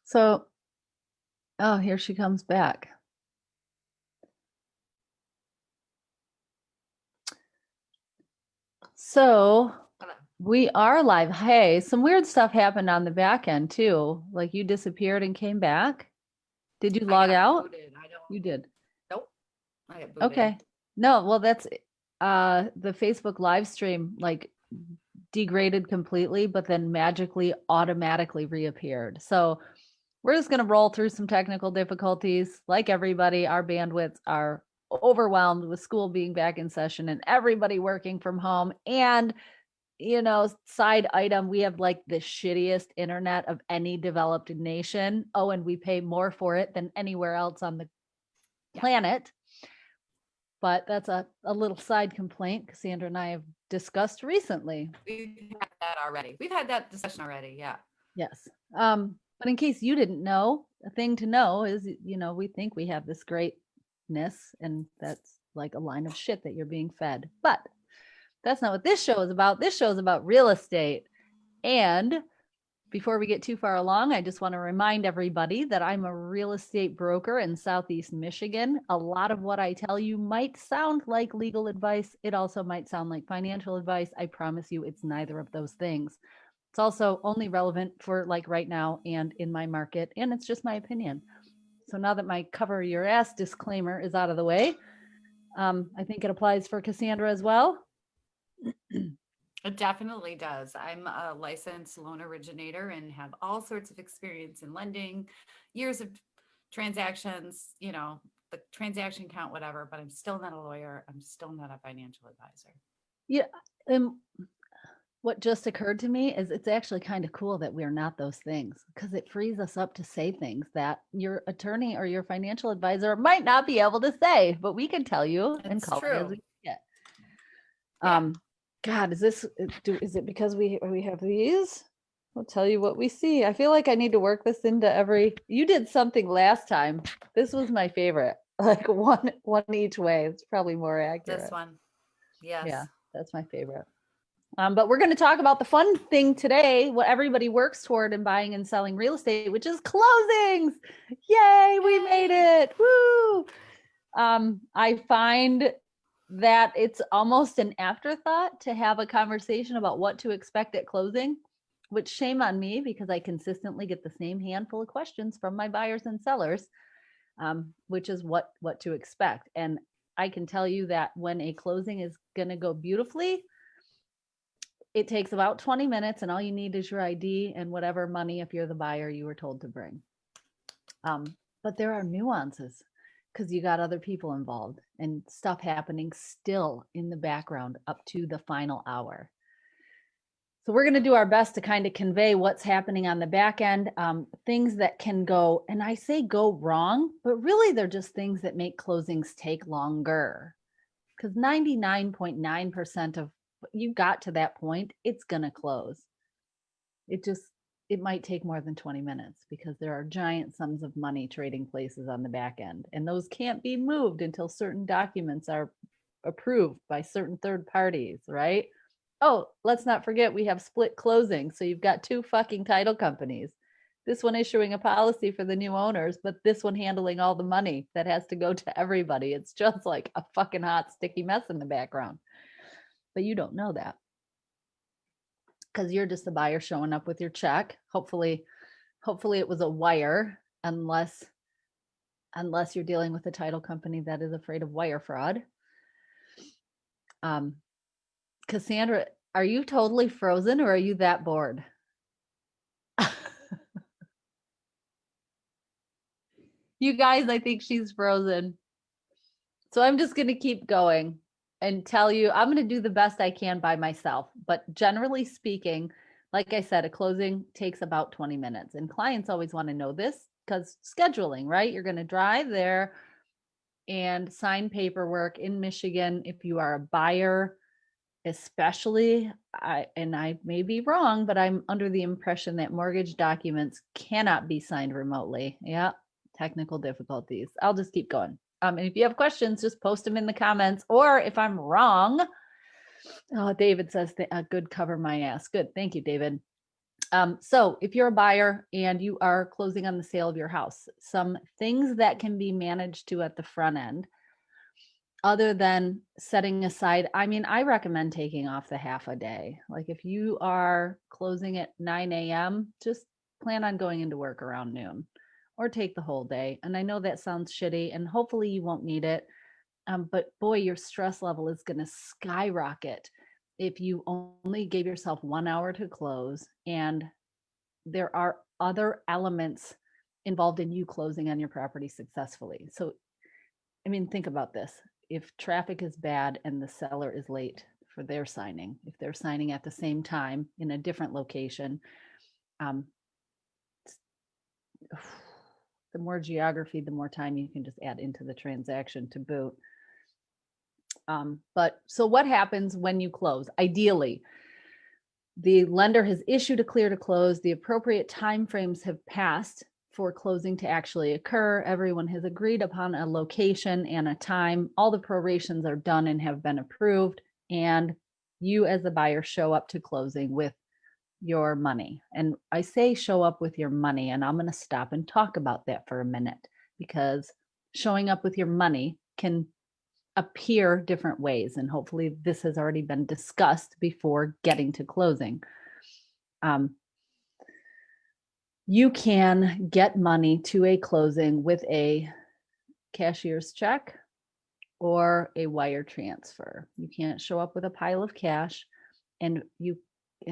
So, oh, here she comes back. So we are live. Hey, some weird stuff happened on the back end too. Like you disappeared and came back. Did you log out? Booted. You did. Nope. I got booted. Okay. No, well, that's the Facebook live stream like degraded completely, but then magically automatically reappeared. So we're just going to roll through some technical difficulties. Like everybody, our bandwidths are overwhelmed with school being back in session and everybody working from home. And, side item, we have like the shittiest internet of any developed nation. Oh, and we pay more for it than anywhere else on the planet. But that's a little side complaint Cassandra and I have discussed recently. We've had that already. We've had that discussion already. Yeah. Yes. But in case you didn't know, a thing to know is, we think we have this greatness, and that's like a line of shit that you're being fed. But that's not what this show is about. This show is about real estate. And before we get too far along, I just want to remind everybody that I'm a real estate broker in Southeast Michigan. A lot of what I tell you might sound like legal advice. It also might sound like financial advice. I promise you it's neither of those things. It's also only relevant for like right now and in my market, and it's just my opinion. So now that my cover your ass disclaimer is out of the way, I think it applies for Cassandra as well. It definitely does. I'm a licensed loan originator and have all sorts of experience in lending, years of transactions, the transaction count, whatever, but I'm still not a lawyer. I'm still not a financial advisor. Yeah. And what just occurred to me is it's actually kind of cool that we're not those things, because it frees us up to say things that your attorney or your financial advisor might not be able to say, but we can tell you and call it as we get. God, is it because we have these? I'll tell you what we see. I feel like I need to work this into you did something last time. This was my favorite. Like one each way. It's probably more accurate. This one. Yes. Yeah, that's my favorite. But we're going to talk about the fun thing today, what everybody works toward in buying and selling real estate, which is closings. Yay, we made it. Woo! I find that it's almost an afterthought to have a conversation about what to expect at closing, which shame on me because I consistently get the same handful of questions from my buyers and sellers, which is what to expect. And I can tell you that when a closing is going to go beautifully, it takes about 20 minutes, and all you need is your ID and whatever money, if you're the buyer, you were told to bring. But there are nuances because you got other people involved and stuff happening still in the background up to the final hour. So we're going to do our best to kind of convey what's happening on the back end, things that can go, and I say go wrong, but really they're just things that make closings take longer, because 99.9% of you got to that point, it's going to close. It might take more than 20 minutes because there are giant sums of money trading places on the back end, and those can't be moved until certain documents are approved by certain third parties, right? Oh, let's not forget we have split closing. So you've got two fucking title companies. This one issuing a policy for the new owners, but this one handling all the money that has to go to everybody. It's just like a fucking hot, sticky mess in the background. But you don't know that because you're just the buyer showing up with your check. Hopefully it was a wire, unless you're dealing with a title company that is afraid of wire fraud. Cassandra, are you totally frozen or are you that bored? You guys, I think she's frozen. So I'm just going to keep going and tell you, I'm going to do the best I can by myself. But generally speaking, like I said, a closing takes about 20 minutes. And clients always want to know this because scheduling, right? You're going to drive there and sign paperwork in Michigan. If you are a buyer, especially, I may be wrong, but I'm under the impression that mortgage documents cannot be signed remotely. Yeah, technical difficulties. I'll just keep going. And if you have questions, just post them in the comments, or if I'm wrong, Oh, David says a good cover my ass. Good. Thank you, David. So if you're a buyer and you are closing on the sale of your house, some things that can be managed to at the front end, other than setting aside, I mean, I recommend taking off the half a day. Like if you are closing at 9 a.m., just plan on going into work around noon or take the whole day. And I know that sounds shitty and hopefully you won't need it. But boy, your stress level is going to skyrocket if you only gave yourself 1 hour to close. And there are other elements involved in you closing on your property successfully. So, I mean, think about this. If traffic is bad and the seller is late for their signing, if they're signing at the same time in a different location, um, the more geography, the more time you can just add into the transaction to boot. But so what happens when you close? Ideally, the lender has issued a clear to close. The appropriate timeframes have passed for closing to actually occur. Everyone has agreed upon a location and a time. All the prorations are done and have been approved. And you, as the buyer, show up to closing with your money. And I say show up with your money, and I'm going to stop and talk about that for a minute because showing up with your money can appear different ways. And hopefully, this has already been discussed before getting to closing. You can get money to a closing with a cashier's check or a wire transfer. You can't show up with a pile of cash, and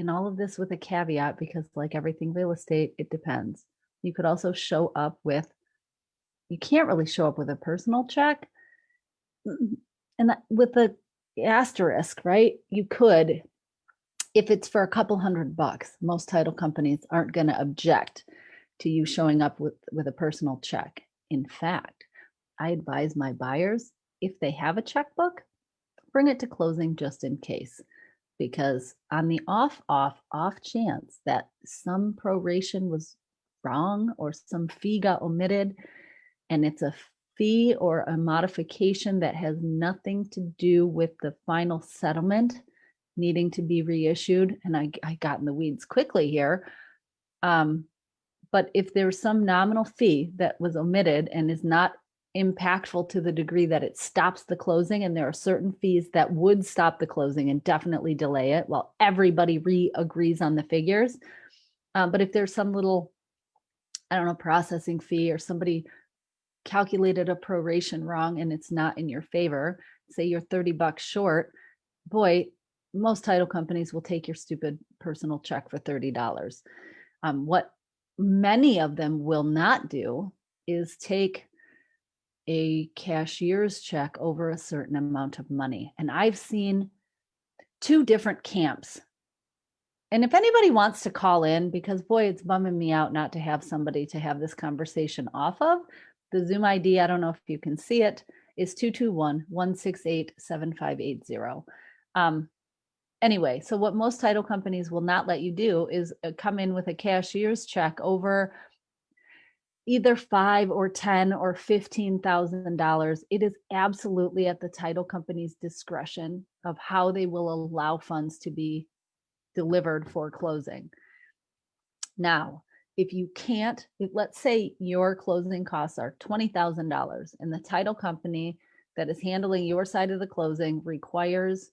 all of this with a caveat because like everything real estate, it depends. You could also show up with, you can't really show up with a personal check and with the asterisk, right? You could, if it's for a couple $100. Most title companies aren't going to object to you showing up with a personal check. In fact, I advise my buyers, if they have a checkbook, bring it to closing just in case. Because on the off chance that some proration was wrong or some fee got omitted, and it's a fee or a modification that has nothing to do with the final settlement needing to be reissued, and I got in the weeds quickly here. But if there's some nominal fee that was omitted and is not impactful to the degree that it stops the closing, and there are certain fees that would stop the closing and definitely delay it while everybody re-agrees on the figures. But if there's some little, I don't know, processing fee or somebody calculated a proration wrong and it's not in your favor, say you're $30 short, boy, most title companies will take your stupid personal check for $30. What many of them will not do is take a cashier's check over a certain amount of money. And I've seen two different camps. And if anybody wants to call in, because boy, it's bumming me out not to have somebody to have this conversation off of, the Zoom ID, I don't know if you can see it, is 221-168-7580. Anyway, so what most title companies will not let you do is come in with a cashier's check over either $5 or $10 or $15,000. It is absolutely at the title company's discretion of how they will allow funds to be delivered for closing. Now, if you can't, let's say your closing costs are $20,000 and the title company that is handling your side of the closing requires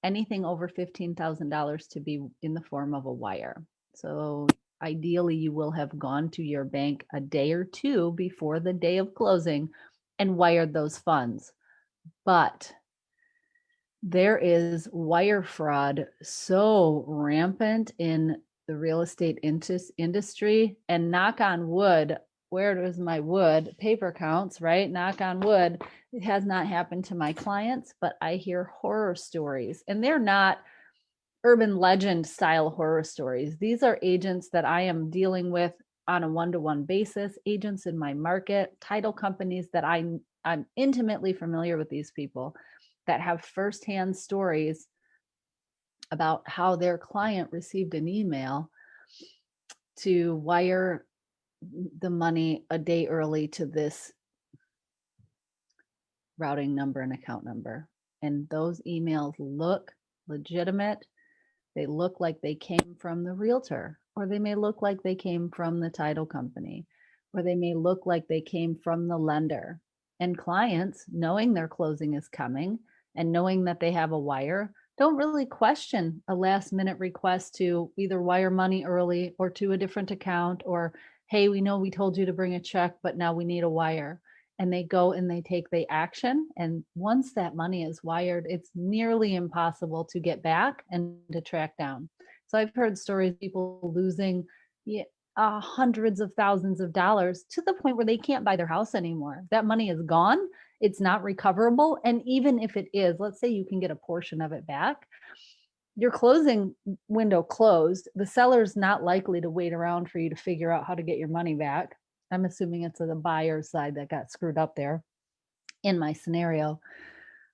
anything over $15,000 to be in the form of a wire. So ideally, you will have gone to your bank a day or two before the day of closing and wired those funds. But there is wire fraud so rampant in the real estate industry, and knock on wood, where is my wood? Paper counts, right? Knock on wood. It has not happened to my clients, but I hear horror stories, and they're not urban legend style horror stories. These are agents that I am dealing with on a one-to-one basis, agents in my market, title companies that I'm intimately familiar with, these people that have firsthand stories about how their client received an email to wire the money a day early to this routing number and account number. and those emails look legitimate. They look like they came from the realtor, or they may look like they came from the title company, or they may look like they came from the lender. And clients, knowing their closing is coming and knowing that they have a wire, don't really question a last minute request to either wire money early or to a different account, or, hey, we know we told you to bring a check, but now we need a wire. And they go and they take the action. And once that money is wired, it's nearly impossible to get back and to track down. So I've heard stories of people losing hundreds of thousands of dollars to the point where they can't buy their house anymore. That money is gone. It's not recoverable. And even if it is, let's say you can get a portion of it back, your closing window closed. The seller's not likely to wait around for you to figure out how to get your money back. I'm assuming it's the buyer's side that got screwed up there in my scenario.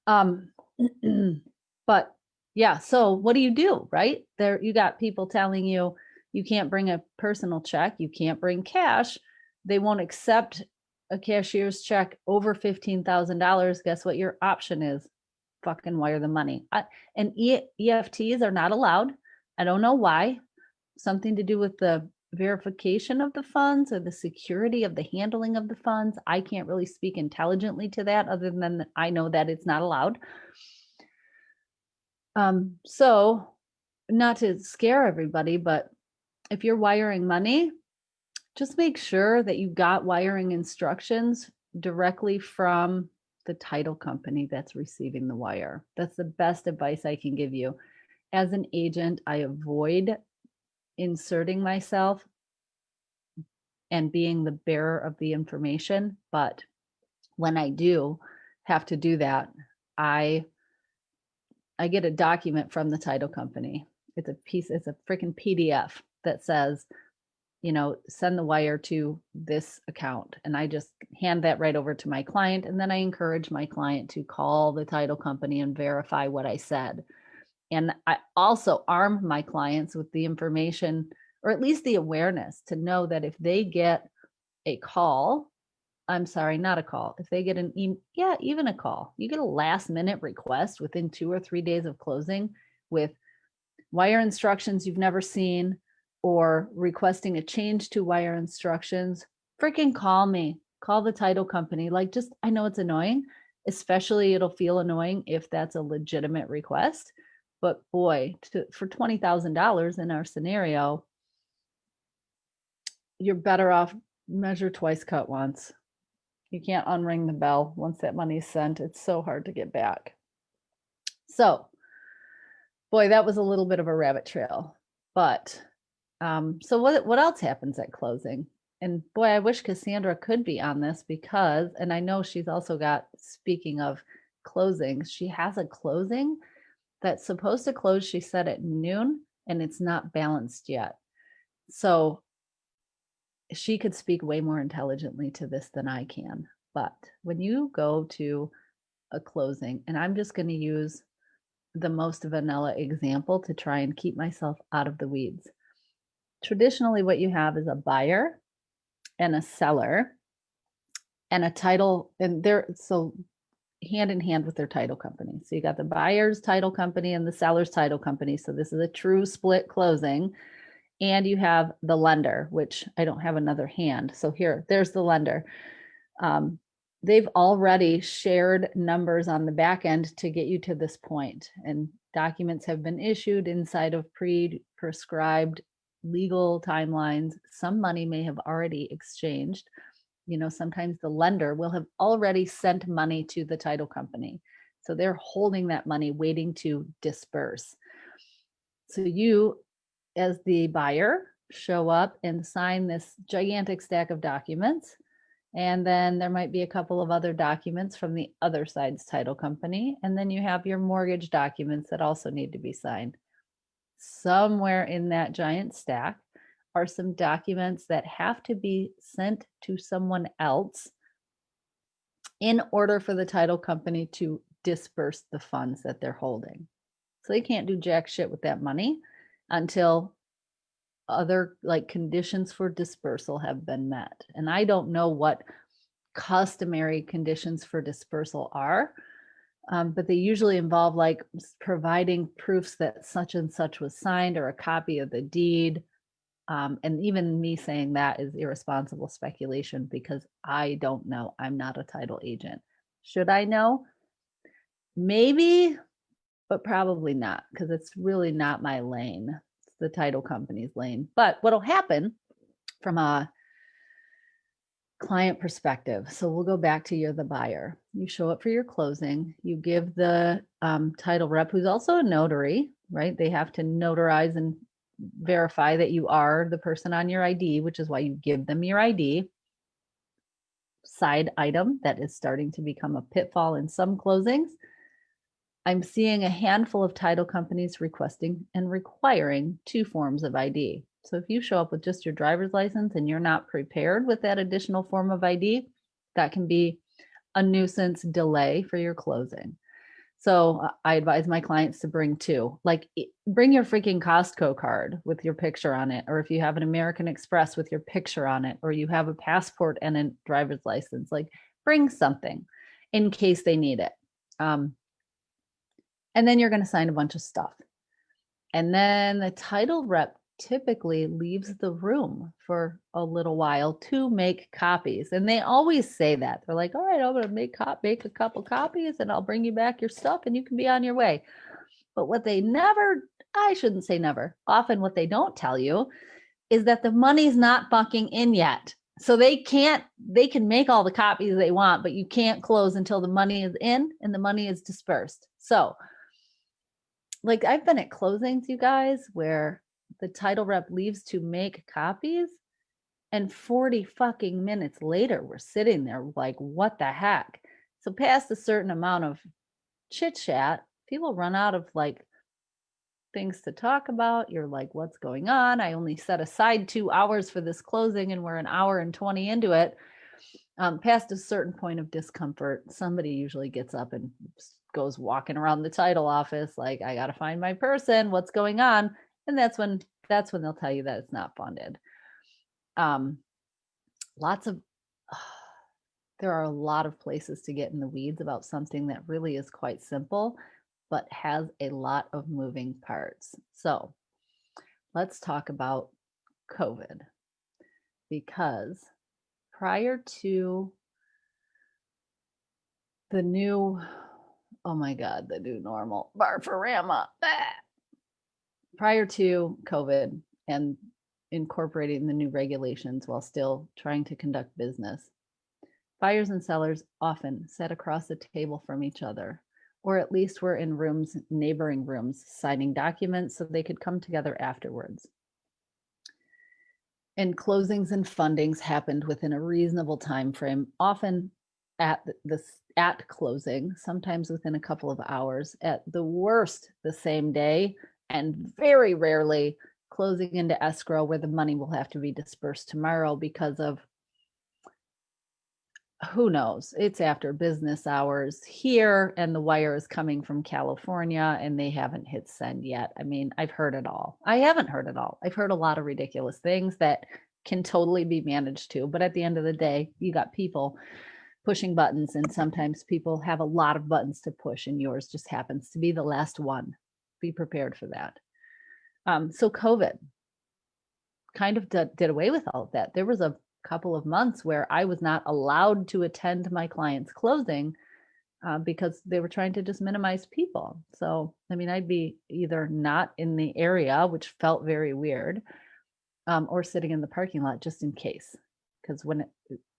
Um, but yeah, so what do, right? There, you got people telling you you can't bring a personal check, you can't bring cash. They won't accept a cashier's check over $15,000. Guess what your option is? Fucking wire the money. And EFTs are not allowed. I don't know why. Something to do with the verification of the funds or the security of the handling of the funds. I can't really speak intelligently to that other than I know that it's not allowed. So not to scare everybody, but if you're wiring money, just make sure that you got wiring instructions directly from the title company that's receiving the wire. That's the best advice I can give you. As an agent, I avoid inserting myself and being the bearer of the information. But when I do have to do that, I get a document from the title company. It's a freaking PDF that says, send the wire to this account. And I just hand that right over to my client. And then I encourage my client to call the title company and verify what I said. And I also arm my clients with the information, or at least the awareness, to know that if they get a call, I'm sorry, not a call. If they get even a call, you get a last minute request within 2 or 3 days of closing with wire instructions you've never seen, or requesting a change to wire instructions, freaking call me. Call the title company. I know it's annoying, especially it'll feel annoying if that's a legitimate request. But boy, for $20,000 in our scenario, you're better off measure twice, cut once. You can't unring the bell once that money's sent. It's so hard to get back. So, boy, that was a little bit of a rabbit trail. But so what else happens at closing? And boy, I wish Cassandra could be on this because, and I know she's also got, speaking of closings, she has a closing that's supposed to close, she said, at noon, and it's not balanced yet. So she could speak way more intelligently to this than I can. But when you go to a closing, and I'm just going to use the most vanilla example to try and keep myself out of the weeds. Traditionally, what you have is a buyer and a seller and a title, and they're so hand in hand with their title company. So you got the buyer's title company and the seller's title company. So this is a true split closing. And you have the lender, which I don't have another hand. So there's the lender. They've already shared numbers on the back end to get you to this point, and documents have been issued inside of prescribed legal timelines. Some money may have already exchanged. Sometimes the lender will have already sent money to the title company. So they're holding that money, waiting to disperse. So you, as the buyer, show up and sign this gigantic stack of documents. And then there might be a couple of other documents from the other side's title company. And then you have your mortgage documents that also need to be signed. Somewhere in that giant stack are some documents that have to be sent to someone else in order for the title company to disperse the funds that they're holding. So they can't do jack shit with that money until other conditions for dispersal have been met. And I don't know what customary conditions for dispersal are. But they usually involve like providing proofs that such and such was signed or a copy of the deed. And even me saying that is irresponsible speculation because I don't know. I'm not a title agent. Should I know? Maybe, but probably not because it's really not my lane. It's the title company's lane. But what'll happen from a client perspective. So we'll go back to you're the buyer. You show up for your closing. You give the title rep, who's also a notary, right? They have to notarize and verify that you are the person on your ID, which is why you give them your ID. Side item that is starting to become a pitfall in some closings. I'm seeing a handful of title companies requesting and requiring 2 forms of ID. So if you show up with just your driver's license and you're not prepared with that additional form of ID, that can be a nuisance delay for your closing. So I advise my clients to bring 2. Like bring your freaking Costco card with your picture on it, or if you have an American Express with your picture on it, or you have a passport and a driver's license, like bring something in case they need it. And then you're going to sign a bunch of stuff. And then the title rep typically leaves the room for a little while to make copies. And they always say that. They're like, all right, I'm going to make a couple copies and I'll bring you back your stuff and you can be on your way. But what they never, I shouldn't say never, often what they don't tell you is that the money's not fucking in yet. So they can make all the copies they want, but you can't close until the money is in and the money is dispersed. So like I've been at closings, you guys, where the title rep leaves to make copies and 40 fucking minutes later we're sitting there like, what the heck? So past a certain amount of chit chat, people run out of like things to talk about. You're like, what's going on? I only set aside 2 hours for this closing and we're an hour and 20 into it. Past a certain point of discomfort, somebody usually gets up and goes walking around the title office like, I got to find my person, what's going on? And that's when they'll tell you that it's not funded. Lots of there are a lot of places to get in the weeds about something that really is quite simple but has a lot of moving parts. So let's talk about COVID, because prior to the new, oh my God, the new normal, Barfarama. Prior to COVID and incorporating the new regulations while still trying to conduct business, buyers and sellers often sat across the table from each other, or at least were in rooms, neighboring rooms, signing documents so they could come together afterwards. And closings and fundings happened within a reasonable time frame, often at closing, sometimes within a couple of hours, at the worst the same day, and very rarely closing into escrow where the money will have to be dispersed tomorrow because of who knows, it's after business hours here and the wire is coming from California and they haven't hit send yet. I mean, I've heard it all. I haven't heard it all. I've heard a lot of ridiculous things that can totally be managed too. But at the end of the day, you got people pushing buttons, and sometimes people have a lot of buttons to push and yours just happens to be the last one. Be prepared for that. So COVID kind of did away with all of that. There was a couple of months where I was not allowed to attend my client's closing because they were trying to just minimize people. So, I mean, I'd be either not in the area, which felt very weird, or sitting in the parking lot just in case. Because when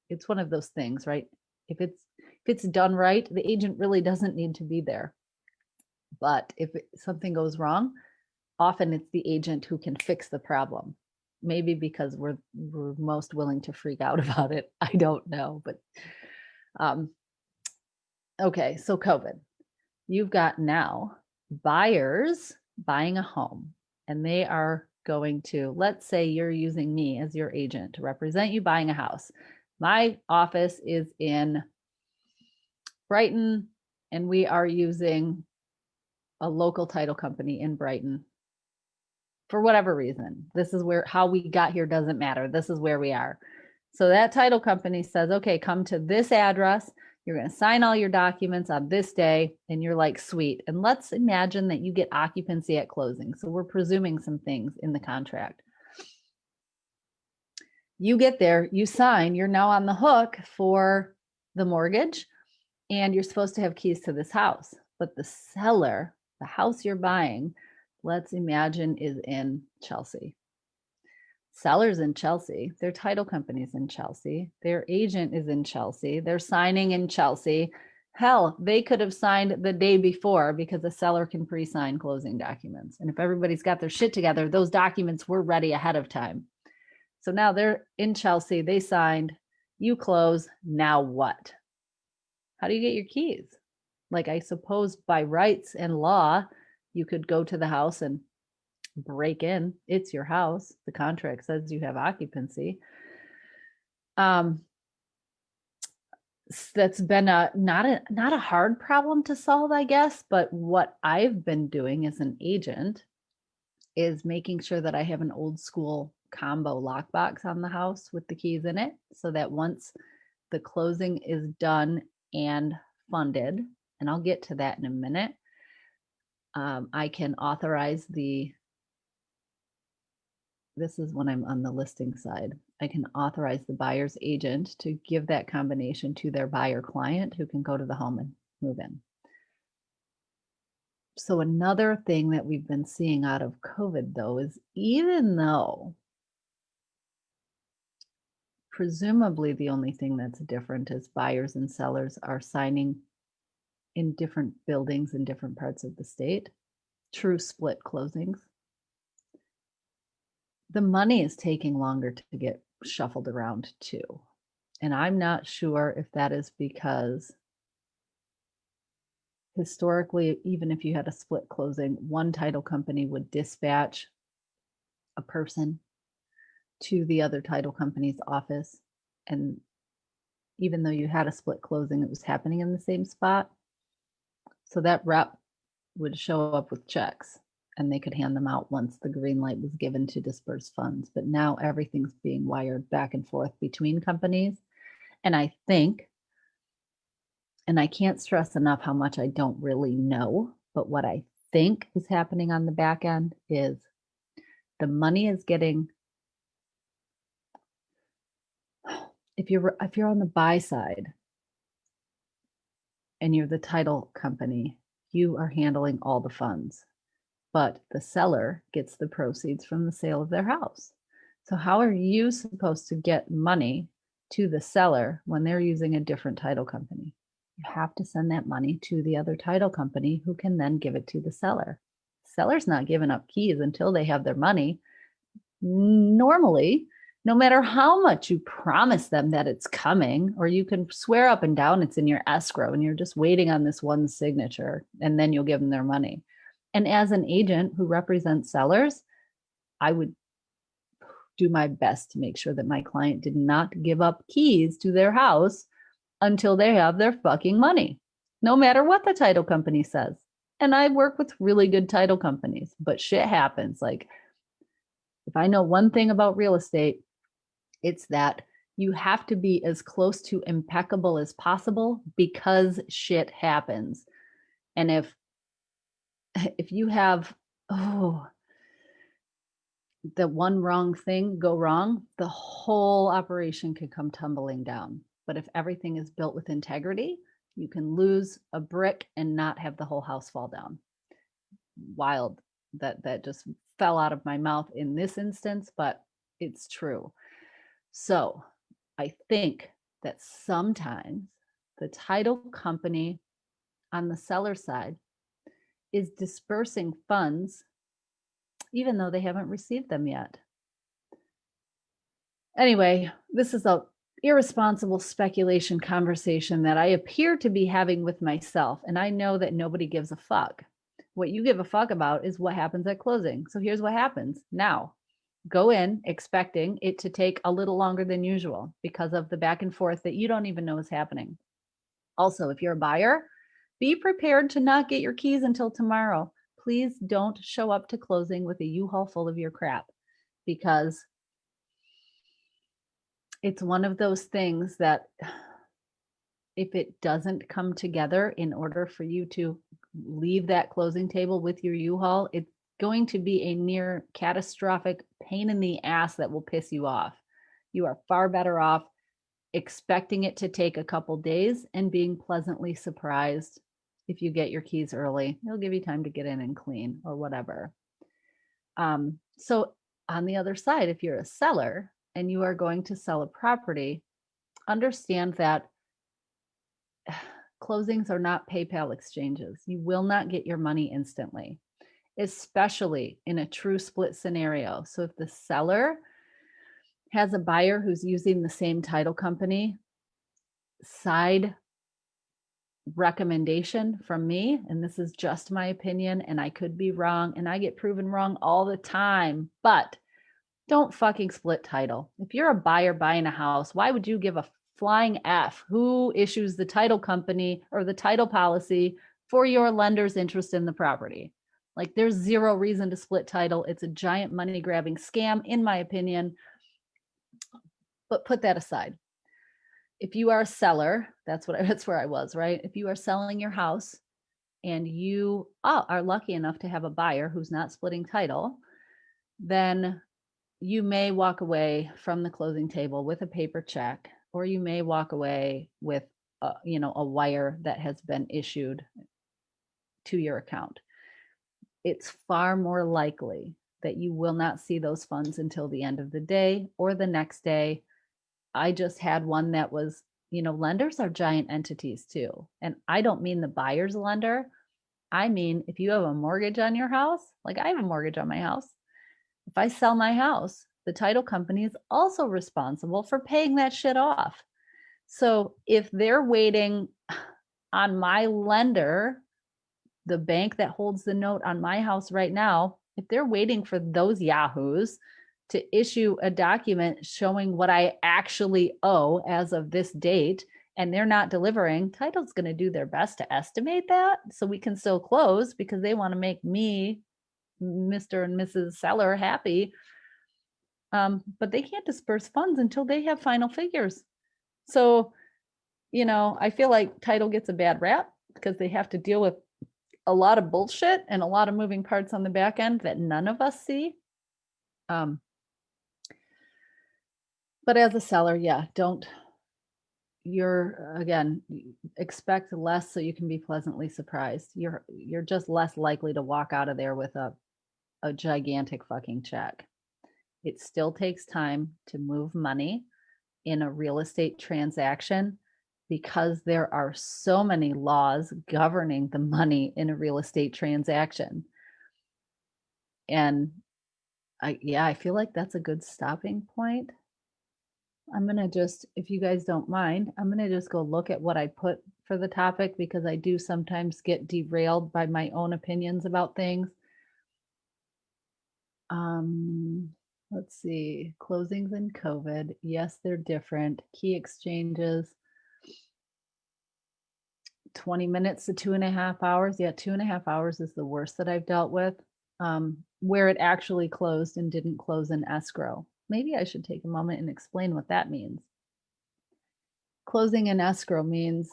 it's one of those things, right? If it's done right, the agent really doesn't need to be there. But if something goes wrong, often it's the agent who can fix the problem. Maybe because we're most willing to freak out about it. I don't know, but okay, so COVID. You've got now buyers buying a home, and they are going to, let's say you're using me as your agent to represent you buying a house. My office is in Brighton, and we are using a local title company in Brighton for whatever reason. This is where how we got here doesn't matter. This is where we are. So that title company says, okay, come to this address. You're going to sign all your documents on this day. And you're like, sweet. And let's imagine that you get occupancy at closing. So we're presuming some things in the contract. You get there, you sign, you're now on the hook for the mortgage, and you're supposed to have keys to this house. But the seller, the house you're buying, let's imagine is in Chelsea. Seller's in Chelsea, their title company's in Chelsea, their agent is in Chelsea, they're signing in Chelsea. Hell, they could have signed the day before because a seller can pre-sign closing documents. And if everybody's got their shit together, those documents were ready ahead of time. So now they're in Chelsea, they signed, you close, now what? How do you get your keys? Like, I suppose by rights and law, you could go to the house and break in. It's your house. The contract says you have occupancy. That's been not a hard problem to solve, I guess. But what I've been doing as an agent is making sure that I have an old school combo lockbox on the house with the keys in it, so that once the closing is done and funded, and I'll get to that in a minute, I can authorize this is when I'm on the listing side, I can authorize the buyer's agent to give that combination to their buyer client who can go to the home and move in. So another thing that we've been seeing out of COVID, though, is even though presumably the only thing that's different is buyers and sellers are signing in different buildings in different parts of the state, true split closings, the money is taking longer to get shuffled around too. And I'm not sure if that is because historically, even if you had a split closing, one title company would dispatch a person to the other title company's office. And even though you had a split closing, it was happening in the same spot. So that rep would show up with checks and they could hand them out once the green light was given to disperse funds. But now everything's being wired back and forth between companies. And I think, and I can't stress enough how much I don't really know, but what I think is happening on the back end is the money is getting, if you're on the buy side and you're the title company, you are handling all the funds, but the seller gets the proceeds from the sale of their house. So how are you supposed to get money to the seller when they're using a different title company? You have to send that money to the other title company who can then give it to the seller. Seller's not giving up keys until they have their money. Normally, no matter how much you promise them that it's coming, or you can swear up and down it's in your escrow and you're just waiting on this one signature and then you'll give them their money. And as an agent who represents sellers, I would do my best to make sure that my client did not give up keys to their house until they have their fucking money, no matter what the title company says. And I work with really good title companies, but shit happens. Like, if I know one thing about real estate, it's that you have to be as close to impeccable as possible because shit happens. And if you have the one wrong thing go wrong, the whole operation could come tumbling down. But if everything is built with integrity, you can lose a brick and not have the whole house fall down. Wild that just fell out of my mouth in this instance, but it's true. So I think that sometimes the title company on the seller side is dispersing funds even though they haven't received them yet. Anyway, this is a irresponsible speculation conversation that I appear to be having with myself, and I know that nobody gives a fuck. What you give a fuck about is what happens at closing. So here's what happens. Now, go in expecting it to take a little longer than usual because of the back and forth that you don't even know is happening. Also, if you're a buyer, be prepared to not get your keys until tomorrow. Please don't show up to closing with a U-Haul full of your crap, because it's one of those things that if it doesn't come together in order for you to leave that closing table with your U-Haul, it's going to be a near catastrophic pain in the ass that will piss you off. You are far better off expecting it to take a couple days and being pleasantly surprised if you get your keys early. It'll give you time to get in and clean or whatever. So on the other side, if you're a seller and you are going to sell a property, understand that closings are not PayPal exchanges. You will not get your money instantly, especially in a true split scenario. So if the seller has a buyer who's using the same title company, side recommendation from me, and this is just my opinion, and I could be wrong, and I get proven wrong all the time, but don't fucking split title. If you're a buyer buying a house, why would you give a flying F who issues the title company or the title policy for your lender's interest in the property? Like, there's zero reason to split title. It's a giant money grabbing scam, in my opinion. But put that aside. If you are a seller, that's where I was, right? If you are selling your house and you are lucky enough to have a buyer who's not splitting title, then you may walk away from the closing table with a paper check, or you may walk away with a wire that has been issued to your account. It's far more likely that you will not see those funds until the end of the day or the next day. I just had one that was, lenders are giant entities too. And I don't mean the buyer's lender. I mean, if you have a mortgage on your house, like I have a mortgage on my house, if I sell my house, the title company is also responsible for paying that shit off. So if they're waiting on my lender, the bank that holds the note on my house right now, if they're waiting for those yahoos to issue a document showing what I actually owe as of this date, and they're not delivering, title's going to do their best to estimate that so we can still close because they want to make me, Mr. and Mrs. Seller, happy. But they can't disperse funds until they have final figures. So, I feel like title gets a bad rap because they have to deal with a lot of bullshit and a lot of moving parts on the back end that none of us see. But as a seller, yeah, again, expect less so you can be pleasantly surprised. You're just less likely to walk out of there with a gigantic fucking check. It still takes time to move money in a real estate transaction because there are so many laws governing the money in a real estate transaction. And I feel like that's a good stopping point. I'm going to just, if you guys don't mind, I'm going to just go look at what I put for the topic because I do sometimes get derailed by my own opinions about things. Let's see, closings and COVID. Yes, they're different. Key exchanges, 20 minutes to 2.5 hours. Yeah, 2.5 hours is the worst that I've dealt with, where it actually closed and didn't close in escrow. Maybe I should take a moment and explain what that means. Closing in escrow means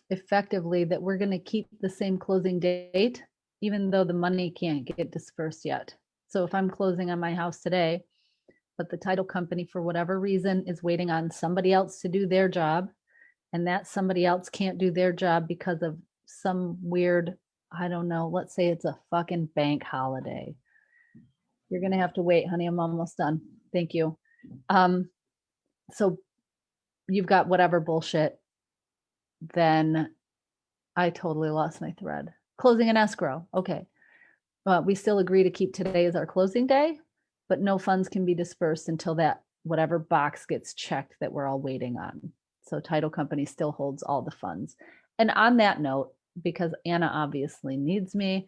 effectively that we're going to keep the same closing date, even though the money can't get dispersed yet. So if I'm closing on my house today, but the title company, for whatever reason, is waiting on somebody else to do their job, and that somebody else can't do their job because of some weird, I don't know, let's say it's a fucking bank holiday. You're going to have to wait, honey. I'm almost done. Thank you. So you've got whatever bullshit, then I totally lost my thread. Closing an escrow. Okay. We still agree to keep today as our closing day, but no funds can be dispersed until that whatever box gets checked that we're all waiting on. So title company still holds all the funds. And on that note, because Anna obviously needs me,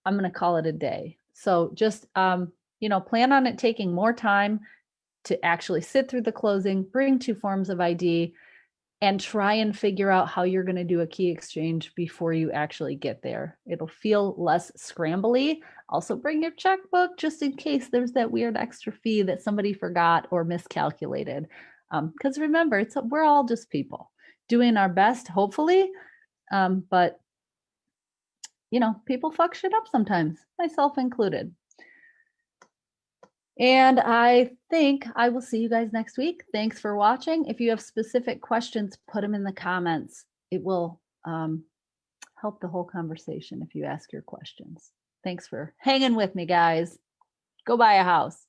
I'm going to call it a day. So just, plan on it taking more time to actually sit through the closing, bring 2 forms of ID, and try and figure out how you're going to do a key exchange before you actually get there. It'll feel less scrambly. Also bring your checkbook just in case there's that weird extra fee that somebody forgot or miscalculated. Because remember, we're all just people. doing our best, hopefully. But people fuck shit up sometimes, myself included. And I think I will see you guys next week. Thanks for watching. If you have specific questions, put them in the comments. It will help the whole conversation if you ask your questions. Thanks for hanging with me, guys. Go buy a house.